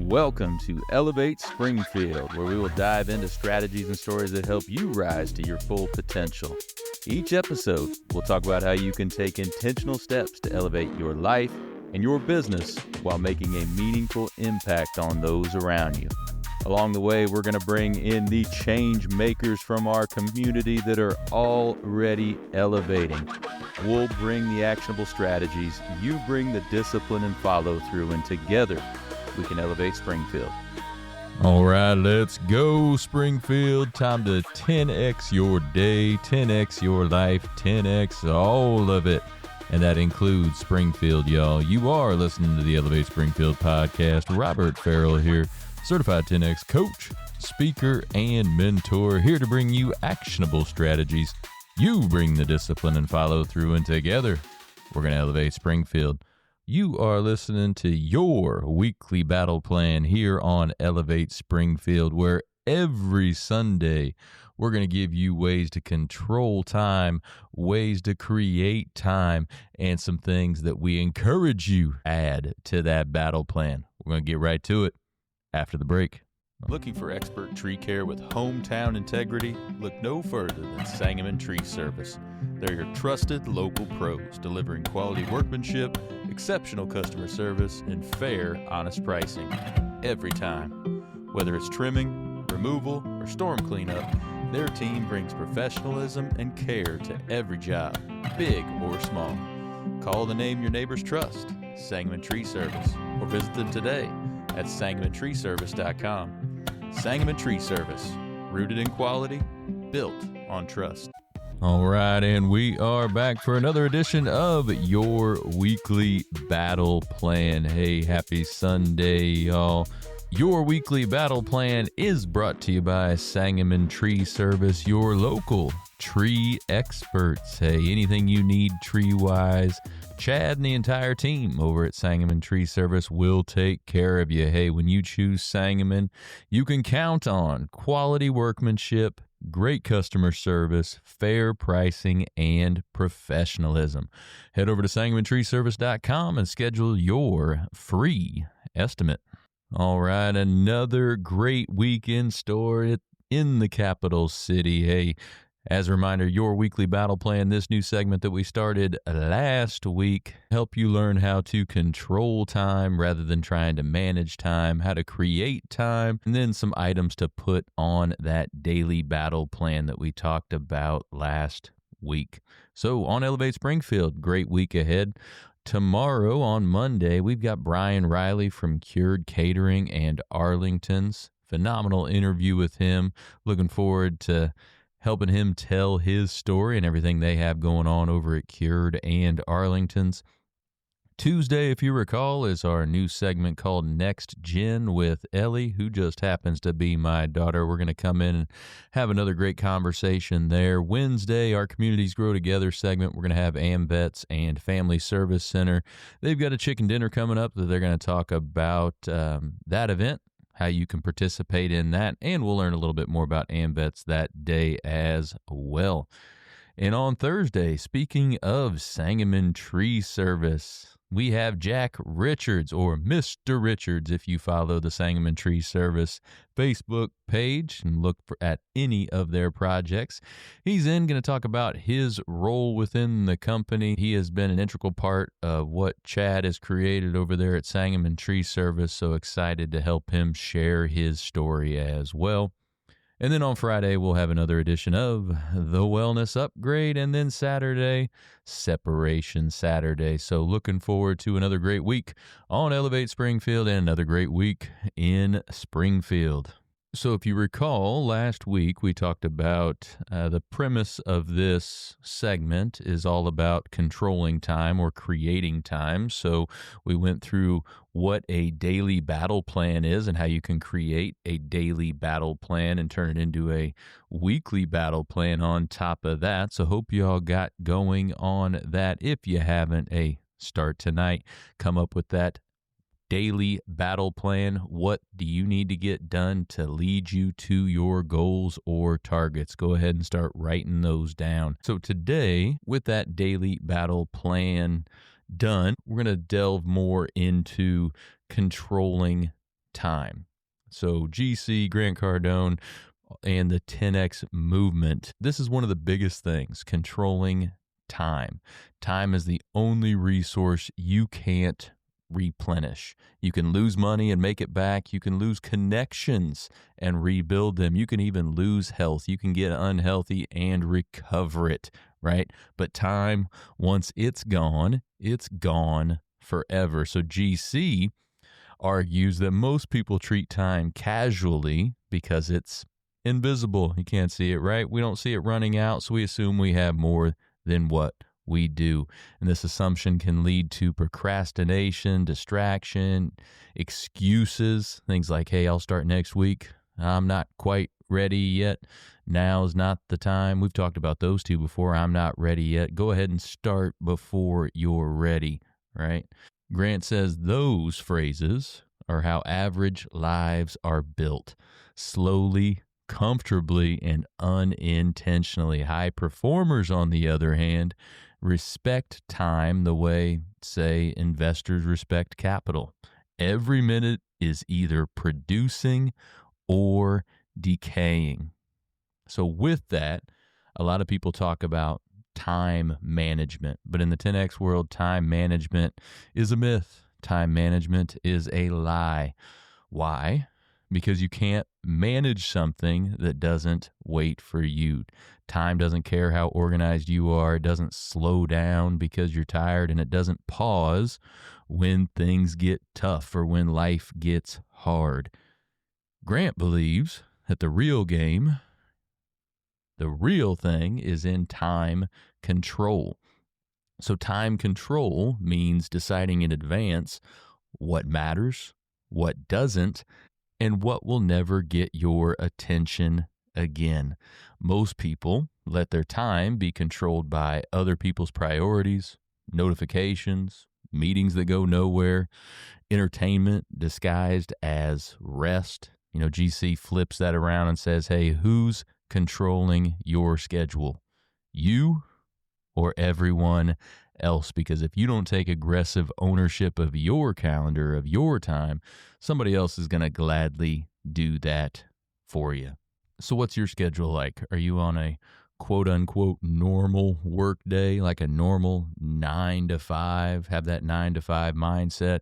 Welcome to Elevate Springfield, where we will dive into strategies and stories that help you rise to your full potential. Each episode, we'll talk about how you can take intentional steps to elevate your life and your business while making a meaningful impact on those around you. Along the way, we're going to bring in the change makers from our community that are already elevating. We'll bring the actionable strategies, you bring the discipline and follow through, and together we can elevate Springfield. All right, let's go, Springfield. Time to 10x your day, 10x your life, 10x all of it. And that includes Springfield, y'all. You are listening to the Elevate Springfield podcast. Robert Ferriell here, certified 10x coach, speaker, and mentor, here to bring you actionable strategies. You bring the discipline and follow through, and together we're going to elevate Springfield. You are listening to your weekly battle plan here on Elevate Springfield, where every Sunday we're going to give you ways to control time, ways to create time, and some things that we encourage you add to that battle plan. We're going to get right to it after the break. Looking for expert tree care with hometown integrity? Look no further than Sangamon Tree Service. They're your trusted local pros, delivering quality workmanship, exceptional customer service, and fair, honest pricing every time. Whether it's trimming, removal, or storm cleanup, their team brings professionalism and care to every job, big or small. Call the name your neighbors trust, Sangamon Tree Service, or visit them today at sangamontreeservice.com. Sangamon Tree Service, rooted in quality, built on trust. All right, and we are back for another edition of your weekly battle plan. Hey, happy Sunday, y'all. Your weekly battle plan is brought to you by Sangamon Tree Service, your local tree experts. Hey, anything you need tree-wise, Chad and the entire team over at Sangamon Tree Service will take care of you. Hey, when you choose Sangamon, you can count on quality workmanship, great customer service, fair pricing, and professionalism. Head over to sangamontreeservice.com and schedule your free estimate. All right, another great week in store in the capital city. Hey, as a reminder, your weekly battle plan, this new segment that we started last week, help you learn how to control time rather than trying to manage time, how to create time, and then some items to put on that daily battle plan that we talked about last week. So on Elevate Springfield, great week ahead. Tomorrow on Monday, we've got Brian Riley from Cured Catering and Arlington's. Phenomenal interview with him. Looking forward to helping him tell his story and everything they have going on over at Cured and Arlington's. Tuesday, if you recall, is our new segment called Next Gen with Ellie, who just happens to be my daughter. We're going to come in and have another great conversation there. Wednesday, our Communities Grow Together segment, we're going to have AMVETS and Family Service Center. They've got a chicken dinner coming up that they're going to talk about that event, how you can participate in that, and we'll learn a little bit more about AMVETS that day as well. And on Thursday, speaking of Sangamon Tree Service, we have Jack Richards, or Mr. Richards, if you follow the Sangamon Tree Service Facebook page and look at any of their projects. He's going to talk about his role within the company. He has been an integral part of what Chad has created over there at Sangamon Tree Service, so excited to help him share his story as well. And then on Friday, we'll have another edition of The Wellness Upgrade. And then Saturday, Separation Saturday. So looking forward to another great week on Elevate Springfield and another great week in Springfield. So if you recall, last week we talked about the premise of this segment is all about controlling time or creating time. So we went through what a daily battle plan is and how you can create a daily battle plan and turn it into a weekly battle plan on top of that. So hope you all got going on that. If you haven't, start tonight. Come up with that daily battle plan. What do you need to get done to lead you to your goals or targets? Go ahead and start writing those down. So today, with that daily battle plan done, we're going to delve more into controlling time. So GC, Grant Cardone, and the 10X movement, this is one of the biggest things, controlling time. Time is the only resource you can't replenish. You can lose money and make it back. You can lose connections and rebuild them. You can even lose health. You can get unhealthy and recover it, right? But time, once it's gone forever. So GC argues that most people treat time casually because it's invisible. You can't see it, right? We don't see it running out, so we assume we have more than what we do. And this assumption can lead to procrastination, distraction, excuses, things like, hey, I'll start next week. I'm not quite ready yet. Now's not the time. We've talked about those two before. I'm not ready yet. Go ahead and start before you're ready, right? Grant says those phrases are how average lives are built. Slowly, comfortably, and unintentionally. High performers, on the other hand, respect time the way, say, investors respect capital. Every minute is either producing or decaying. So with that, a lot of people talk about time management, but in the 10X world, time management is a myth. Time management is a lie. Why? Because you can't manage something that doesn't wait for you. Time doesn't care how organized you are. It doesn't slow down because you're tired, and it doesn't pause when things get tough or when life gets hard. Grant believes that the real game, the real thing, is in time control. So time control means deciding in advance what matters, what doesn't, and what will never get your attention again. Most people let their time be controlled by other people's priorities, notifications, meetings that go nowhere, entertainment disguised as rest. GC flips that around and says, hey, who's controlling your schedule? You or everyone else? Because if you don't take aggressive ownership of your calendar, of your time, somebody else is going to gladly do that for you. So what's your schedule like? Are you on a quote unquote normal work day, like a normal 9 to 5, have that 9 to 5 mindset?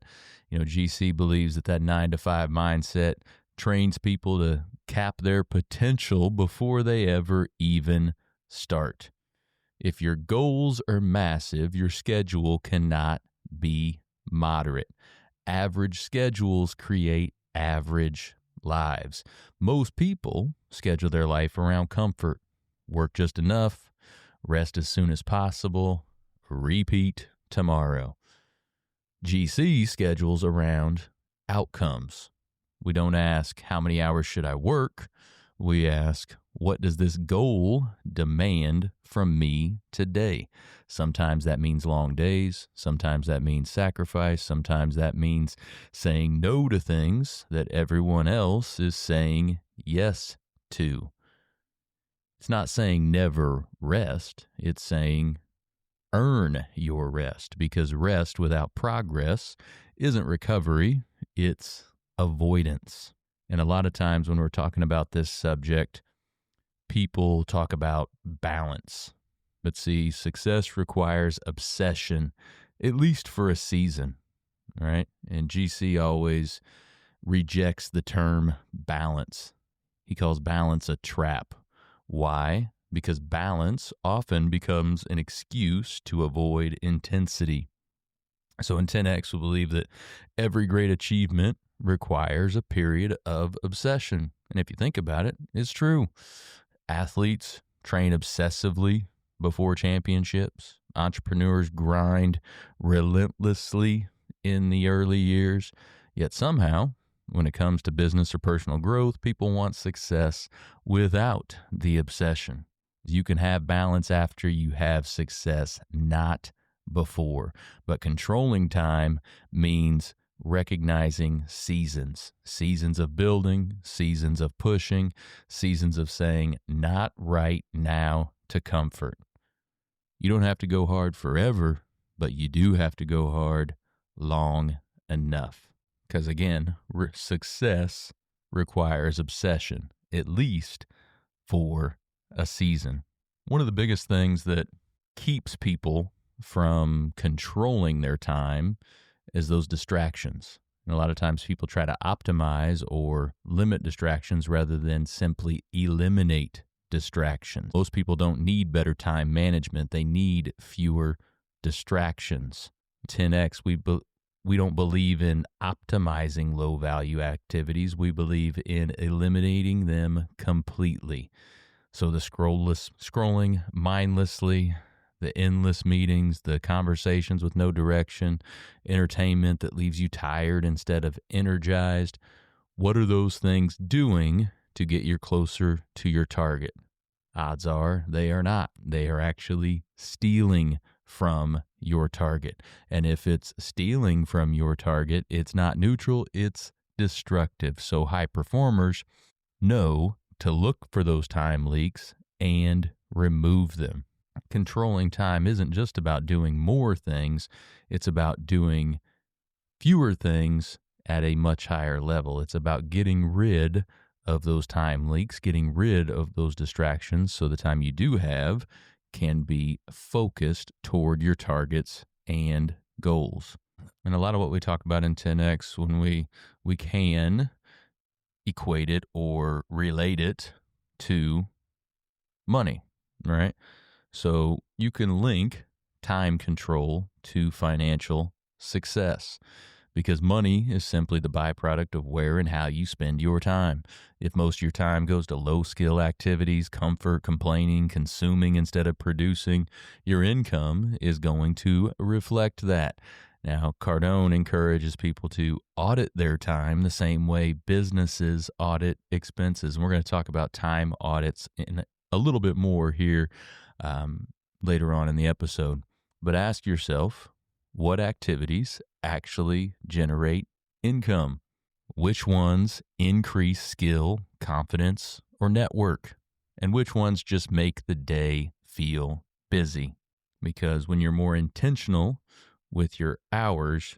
GC believes that 9 to 5 mindset trains people to cap their potential before they ever even start. If your goals are massive, your schedule cannot be moderate. Average schedules create average lives. Most people schedule their life around comfort. Work just enough, rest as soon as possible, repeat tomorrow. GC schedules around outcomes. We don't ask, how many hours should I work? We ask, what does this goal demand from me today? Sometimes that means long days. Sometimes that means sacrifice. Sometimes that means saying no to things that everyone else is saying yes to. It's not saying never rest. It's saying earn your rest, because rest without progress isn't recovery. It's avoidance. And a lot of times when we're talking about this subject, people talk about balance. But see, success requires obsession, at least for a season, right? And GC always rejects the term balance. He calls balance a trap. Why? Because balance often becomes an excuse to avoid intensity. So in 10X, we believe that every great achievement requires a period of obsession. And if you think about it, it's true. Athletes train obsessively before championships. Entrepreneurs grind relentlessly in the early years. Yet somehow, when it comes to business or personal growth, people want success without the obsession. You can have balance after you have success, not before. But controlling time means recognizing seasons of building, seasons of pushing, seasons of saying not right now to comfort. You don't have to go hard forever, but you do have to go hard long enough. Because again, success requires obsession, at least for a season. One of the biggest things that keeps people from controlling their time is those distractions. And a lot of times people try to optimize or limit distractions rather than simply eliminate distractions. Most people don't need better time management. They need fewer distractions. 10X, we don't believe in optimizing low-value activities. We believe in eliminating them completely. So the scrolling mindlessly, the endless meetings, the conversations with no direction, entertainment that leaves you tired instead of energized. What are those things doing to get you closer to your target? Odds are they are not. They are actually stealing from your target. And if it's stealing from your target, it's not neutral, it's destructive. So high performers know to look for those time leaks and remove them. Controlling time isn't just about doing more things, it's about doing fewer things at a much higher level. It's about getting rid of those time leaks, getting rid of those distractions so the time you do have can be focused toward your targets and goals. And a lot of what we talk about in 10X, when we can equate it or relate it to money, right? So you can link time control to financial success because money is simply the byproduct of where and how you spend your time. If most of your time goes to low-skill activities, comfort, complaining, consuming instead of producing, your income is going to reflect that. Now, Cardone encourages people to audit their time the same way businesses audit expenses. And we're going to talk about time audits in a little bit more here later on in the episode. But ask yourself, what activities actually generate income? Which ones increase skill, confidence, or network? And which ones just make the day feel busy? Because when you're more intentional with your hours,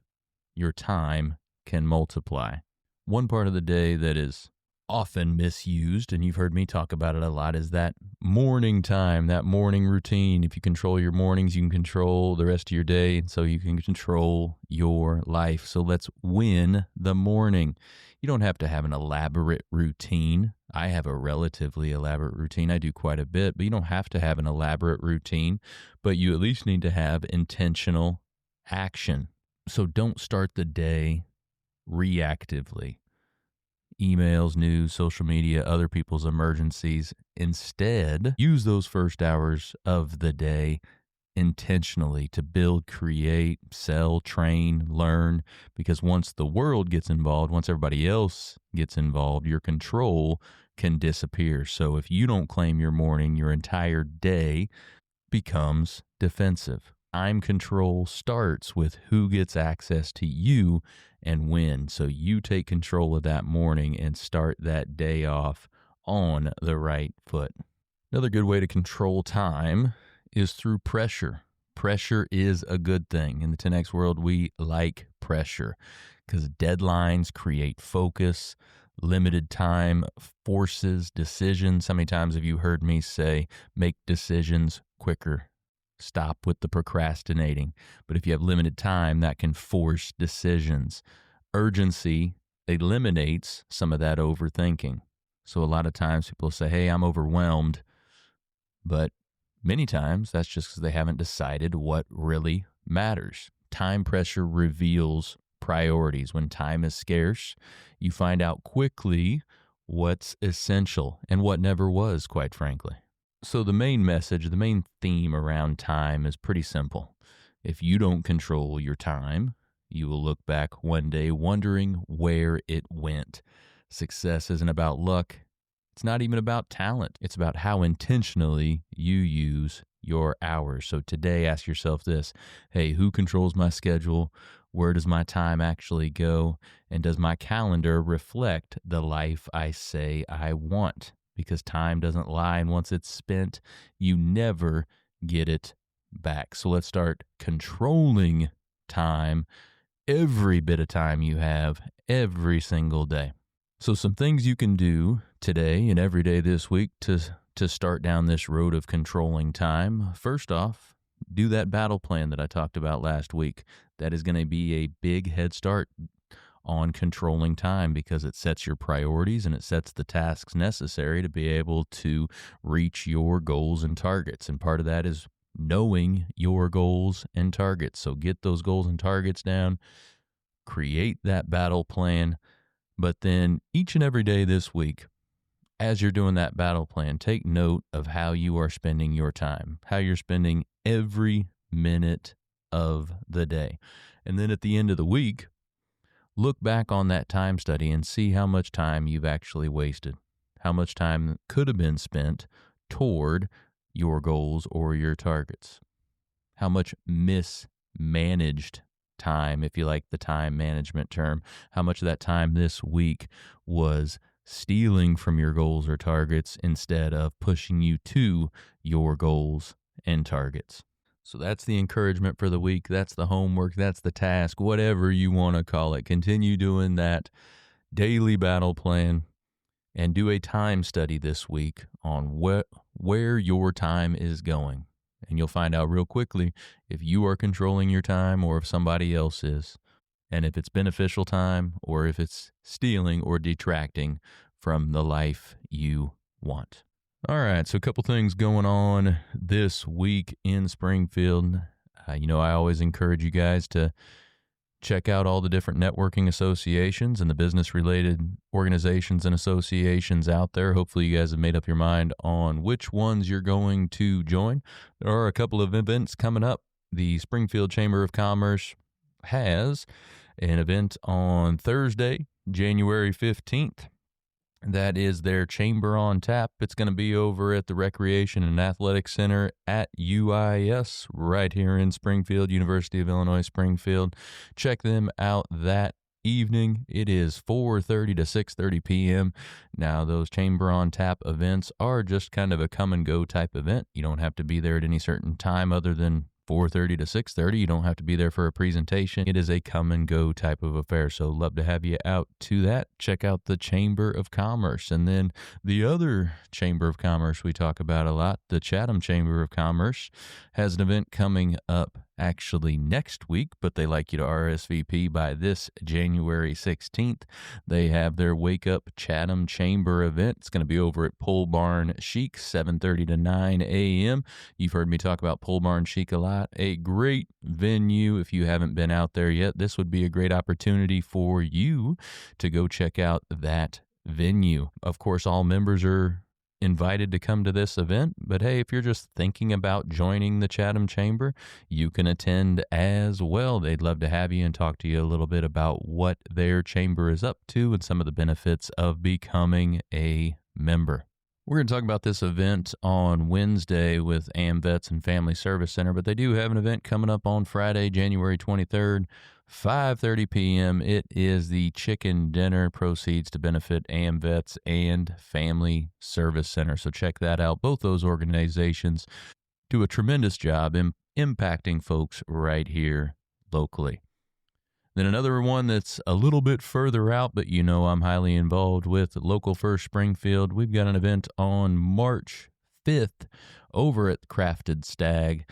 your time can multiply. One part of the day that is often misused, and you've heard me talk about it a lot, is that morning time, that morning routine. If you control your mornings, you can control the rest of your day, and so you can control your life. So let's win the morning. You don't have to have an elaborate routine. I have a relatively elaborate routine. I do quite a bit, but you don't have to have an elaborate routine, but you at least need to have intentional action. So don't start the day reactively. Emails, news, social media, other people's emergencies. Instead, use those first hours of the day intentionally to build, create, sell, train, learn, because once the world gets involved, once everybody else gets involved, your control can disappear. So if you don't claim your morning, your entire day becomes defensive. Time control starts with who gets access to you and when. So you take control of that morning and start that day off on the right foot. Another good way to control time is through pressure. Pressure is a good thing. In the 10X world, we like pressure because deadlines create focus. Limited time forces decisions. How many times have you heard me say, make decisions quicker? Stop with the procrastinating. But if you have limited time, that can force decisions. Urgency eliminates some of that overthinking. So a lot of times people say, hey, I'm overwhelmed. But many times that's just because they haven't decided what really matters. Time pressure reveals priorities. When time is scarce, you find out quickly what's essential and what never was, quite frankly. So the main message, the main theme around time is pretty simple. If you don't control your time, you will look back one day wondering where it went. Success isn't about luck. It's not even about talent. It's about how intentionally you use your hours. So today, ask yourself this. Hey, who controls my schedule? Where does my time actually go? And does my calendar reflect the life I say I want? Because time doesn't lie, and once it's spent, you never get it back. So let's start controlling time every bit of time you have every single day. So some things you can do today and every day this week to start down this road of controlling time. First off, do that battle plan that I talked about last week. That is going to be a big head start on controlling time because it sets your priorities and it sets the tasks necessary to be able to reach your goals and targets. And part of that is knowing your goals and targets. So get those goals and targets down, create that battle plan, but then each and every day this week, as you're doing that battle plan, take note of how you are spending your time, how you're spending every minute of the day. And then at the end of the week, look back on that time study and see how much time you've actually wasted, how much time could have been spent toward your goals or your targets, how much mismanaged time, if you like the time management term, how much of that time this week was stealing from your goals or targets instead of pushing you to your goals and targets. So that's the encouragement for the week. That's the homework. That's the task, whatever you want to call it. Continue doing that daily battle plan and do a time study this week on where your time is going. And you'll find out real quickly if you are controlling your time or if somebody else is, and if it's beneficial time or if it's stealing or detracting from the life you want. All right, so a couple things going on this week in Springfield. I always encourage you guys to check out all the different networking associations and the business-related organizations and associations out there. Hopefully you guys have made up your mind on which ones you're going to join. There are a couple of events coming up. The Springfield Chamber of Commerce has an event on Thursday, January 15th. That is their Chamber on Tap. It's going to be over at the Recreation and Athletic Center at UIS right here in Springfield, University of Illinois, Springfield. Check them out that evening. It is 4:30 to 6:30 p.m. Now, those Chamber on Tap events are just kind of a come and go type event. You don't have to be there at any certain time other than 4:30 to 6:30. You don't have to be there for a presentation. It is a come and go type of affair. So love to have you out to that. Check out the Chamber of Commerce. And then the other Chamber of Commerce we talk about a lot, the Chatham Chamber of Commerce, has an event coming up actually next week, but they like you to RSVP by this January 16th. They have their Wake Up Chatham Chamber event. It's going to be over at Pole Barn Chic, 7:30 to 9 a.m. You've heard me talk about Pole Barn Chic a lot. A great venue. If you haven't been out there yet, this would be a great opportunity for you to go check out that venue. Of course, all members are invited to come to this event, but hey, if you're just thinking about joining the Chatham Chamber, you can attend as well. They'd love to have you and talk to you a little bit about what their chamber is up to and some of the benefits of becoming a member. We're going to talk about this event on Wednesday with AmVets and Family Service Center, but they do have an event coming up on Friday, January 23rd, 5:30 p.m. It is the chicken dinner, proceeds to benefit AmVets and Family Service Center. So check that out. Both those organizations do a tremendous job in impacting folks right here locally. Then another one that's a little bit further out, but I'm highly involved with Local First Springfield. We've got an event on March 5th over at Crafted Stag.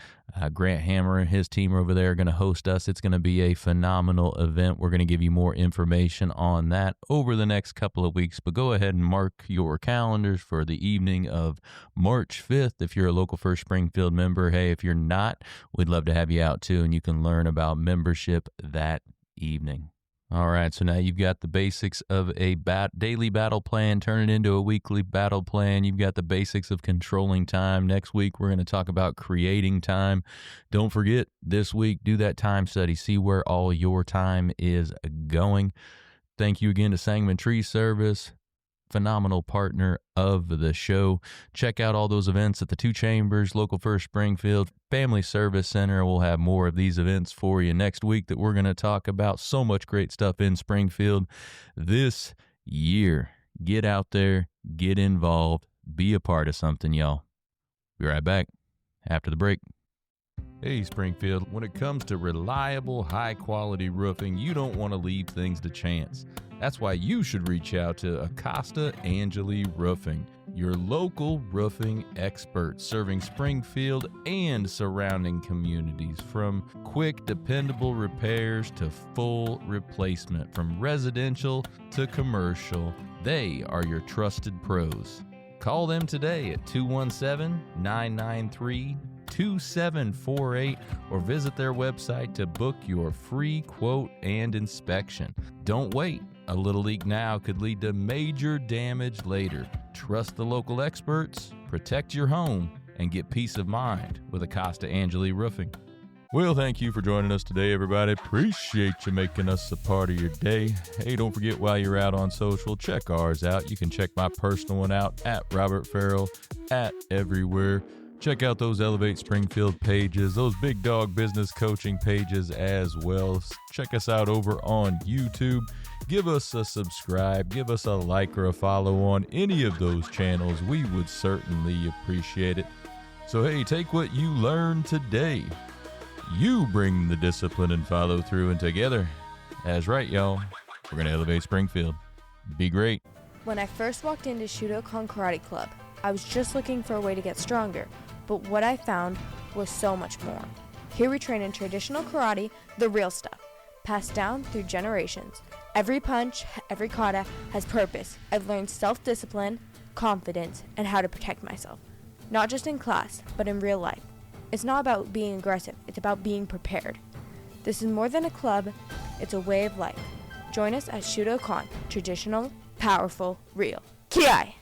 Grant Hammer and his team over there are going to host us. It's going to be a phenomenal event. We're going to give you more information on that over the next couple of weeks, but go ahead and mark your calendars for the evening of March 5th. If you're a Local First Springfield member, hey, if you're not, we'd love to have you out too, and you can learn about membership that evening. All right, so now you've got the basics of a daily battle plan, turn it into a weekly battle plan. You've got the basics of controlling time. Next week, we're going to talk about creating time. Don't forget, this week, do that time study. See where all your time is going. Thank you again to Sangamon Tree Service, phenomenal partner of the show. Check out all those events at the two chambers, Local First Springfield, Family Service Center. We'll have more of these events for you next week that we're going to talk about. So much great stuff in Springfield this year. Get out there, get involved, be a part of something, y'all. Be right back after the break. Hey Springfield, when it comes to reliable, high-quality roofing, you don't want to leave things to chance. That's why you should reach out to Acosta Angeli Roofing, your local roofing expert serving Springfield and surrounding communities. From quick, dependable repairs to full replacement, from residential to commercial, they are your trusted pros. Call them today at 217-993-2748 or visit their website to book your free quote and inspection. Don't wait. A little leak now could lead to major damage later. Trust the local experts, protect your home, and get peace of mind with Acosta Angeli Roofing. Well, thank you for joining us today, everybody. Appreciate you making us a part of your day. Hey, don't forget, while you're out on social, check ours out. You can check my personal one out at Robert Ferriell at everywhere. Check out those Elevate Springfield pages, those Big Dog Business Coaching pages as well. Check us out over on YouTube. Give us a subscribe, give us a like or a follow on any of those channels. We would certainly appreciate it. So hey, take what you learned today. You bring the discipline and follow through, and together, that's right, y'all, we're going to elevate Springfield. Be great. When I first walked into Shudokan Karate Club, I was just looking for a way to get stronger, but what I found was so much more. Here we train in traditional karate, the real stuff, passed down through generations. Every punch, every kata has purpose. I've learned self-discipline, confidence, and how to protect myself. Not just in class, but in real life. It's not about being aggressive, it's about being prepared. This is more than a club, it's a way of life. Join us at Shudokan, traditional, powerful, real. Ki-ai!